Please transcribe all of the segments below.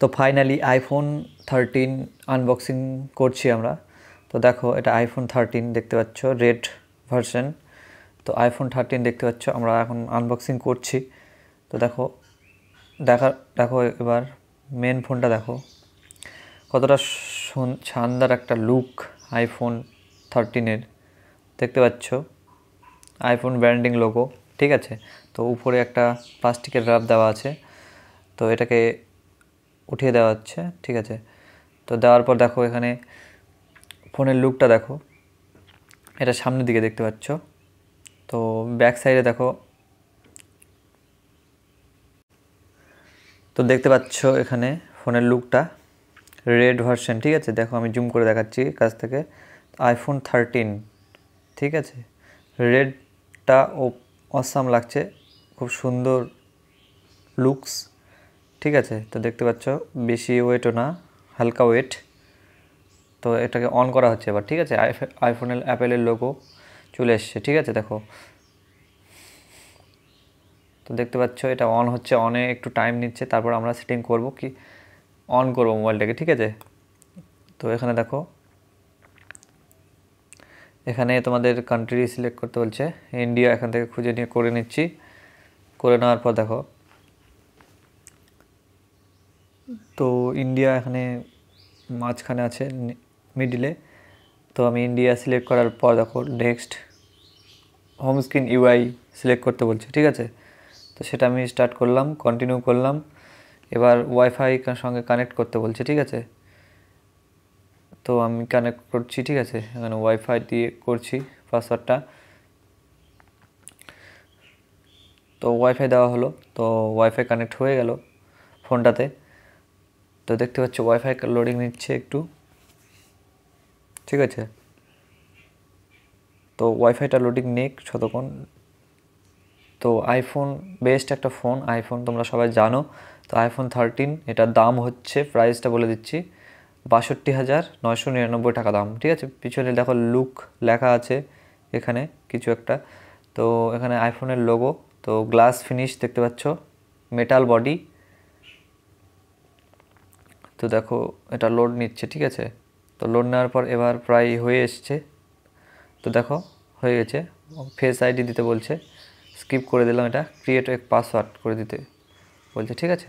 তো finally iPhone 13 unboxing করছি আমরা। তো দেখো এটা আইফোন 13 দেখতে পাচ্ছ, রেড ভার্সন। তো আইফোন 13 দেখতে পাচ্ছ, আমরা এখন আনবক্সিং করছি। তো দেখো দেখো এবার মেন ফোনটা দেখো কতটা শানদার একটা লুক আইফোন 13-এর দেখতে পাচ্ছ। আইফোন ব্র্যান্ডিং লোগো, ঠিক আছে। তো উপরে একটা প্লাস্টিকের র্যাপ দেওয়া আছে, তো এটাকে উঠিয়ে দেওয়া হচ্ছে, ঠিক আছে। তো দেওয়ার পর দেখো এখানে ফোনের লুকটা দেখো, এটা সামনের দিকে দেখতে পাচ্ছ। তো ব্যাক সাইডে দেখো, তো দেখতে পাচ্ছ এখানে ফোনের লুকটা রেড ভার্সন, ঠিক আছে। দেখো আমি জুম করে দেখাচ্ছি কাছ থেকে, আইফোন 13, ঠিক আছে। রেডটা অসাম লাগছে, খুব সুন্দর লুকস, ঠিক আছে। তো দেখতে পাচ্ছ বেশি ওয়েটও না, হালকা ওয়েট। তো এটাকে অন করা হচ্ছে এবার, ঠিক আছে। আইফোনের অ্যাপেলের লোগো চলে এসছে, ঠিক আছে। দেখো তো দেখতে পাচ্ছ এটা অন হচ্ছে, অনে একটু টাইম নিচ্ছে, তারপর আমরা সেটিং করব কি অন করব মোবাইলটাকে, ঠিক আছে। তো এখানে দেখো, এখানে তোমাদের কান্ট্রি সিলেক্ট করতে বলছে, ইন্ডিয়া এখান থেকে খুঁজে নিয়ে করে নিচ্ছি। করে নেওয়ার পর দেখো, তো ইন্ডিয়া এখানে মাঝখানে আছে মিডিলে। তো আমি ইন্ডিয়া সিলেক্ট করার পর দেখো next home screen UI select করতে বলছে, ঠিক আছে। তো সেটা আমি স্টার্ট করলাম, কন্টিনিউ করলাম। এবার ওয়াইফাই সঙ্গে কানেক্ট করতে বলছে, ঠিক আছে। তো আমি কানেক্ট করছি, ঠিক আছে। এখানে ওয়াইফাই দিয়ে করছি পাসওয়ার্ডটা। তো ওয়াইফাই দেওয়া হলো, তো ওয়াইফাই কানেক্ট হয়ে গেল ফোনটাতে। তো দেখতে পাচ্ছ ওয়াইফাই লোডিং নিচ্ছে একটু, ঠিক আছে। তো ওয়াইফাইটা লোডিং নিক যতক্ষণ। তো আইফোন বেস্ট একটা ফোন, আইফোন তোমরা সবাই জানো। তো আইফোন 13, এটার দাম হচ্ছে, প্রাইসটা বলে দিচ্ছি, 62,999 টাকা দাম, ঠিক আছে। পিছনে দেখো লুক লেখা আছে এখানে কিছু একটা। তো এখানে আইফোনের লোগো, তো গ্লাস ফিনিশ দেখতে পাচ্ছ, মেটাল বডি। তো দেখো এটা লোড নিচ্ছে, ঠিক আছে। তো লোড নেওয়ার পর এবার প্রায় হয়ে এসছে। তো দেখো হয়ে গেছে, ফেস আইডি দিতে বলছে, স্কিপ করে দিলাম, এটা ক্রিয়েট এক পাসওয়ার্ড করে দিতে বলছে, ঠিক আছে।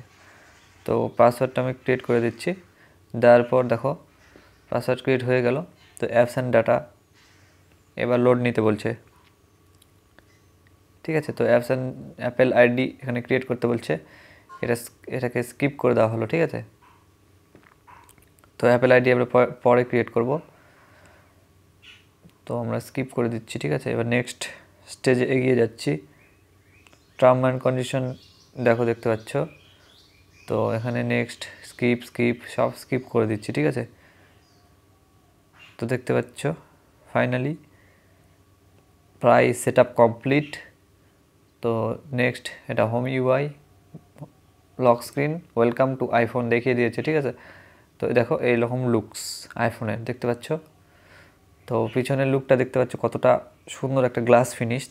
তো পাসওয়ার্ডটা আমি ক্রিয়েট করে দিচ্ছি। দেওয়ার পর দেখো পাসওয়ার্ড ক্রিয়েট হয়ে গেল। তো অ্যাপস অ্যান্ড ডাটা এবার লোড নিতে বলছে, ঠিক আছে। তো অ্যাপস অ্যান্ড অ্যাপেল আইডি এখানে ক্রিয়েট করতে বলছে, এটাকে স্কিপ করে দেওয়া হলো, ঠিক আছে। তো অ্যাপেল আইডি আমরা পরে ক্রিয়েট করব, তো আমরা স্কিপ করে দিচ্ছি, ঠিক আছে। এবার নেক্সট স্টেজে এগিয়ে যাচ্ছি। টার্ম অ্যান্ড কন্ডিশন দেখো দেখতে পাচ্ছ। তো এখানে নেক্সট স্কিপ সব স্কিপ করে দিচ্ছি, ঠিক আছে। তো দেখতে পাচ্ছ ফাইনালি প্রায় সেট আপ কমপ্লিট। তো নেক্সট এটা home UI, lock screen, welcome to iPhone দেখিয়ে দিয়েছে, ঠিক আছে। তো দেখো এইরকম লুকস আইফোনের দেখতে পাচ্ছ। তো পিছনের লুকটা দেখতে পাচ্ছ কতটা সুন্দর, একটা গ্লাস ফিনিশ,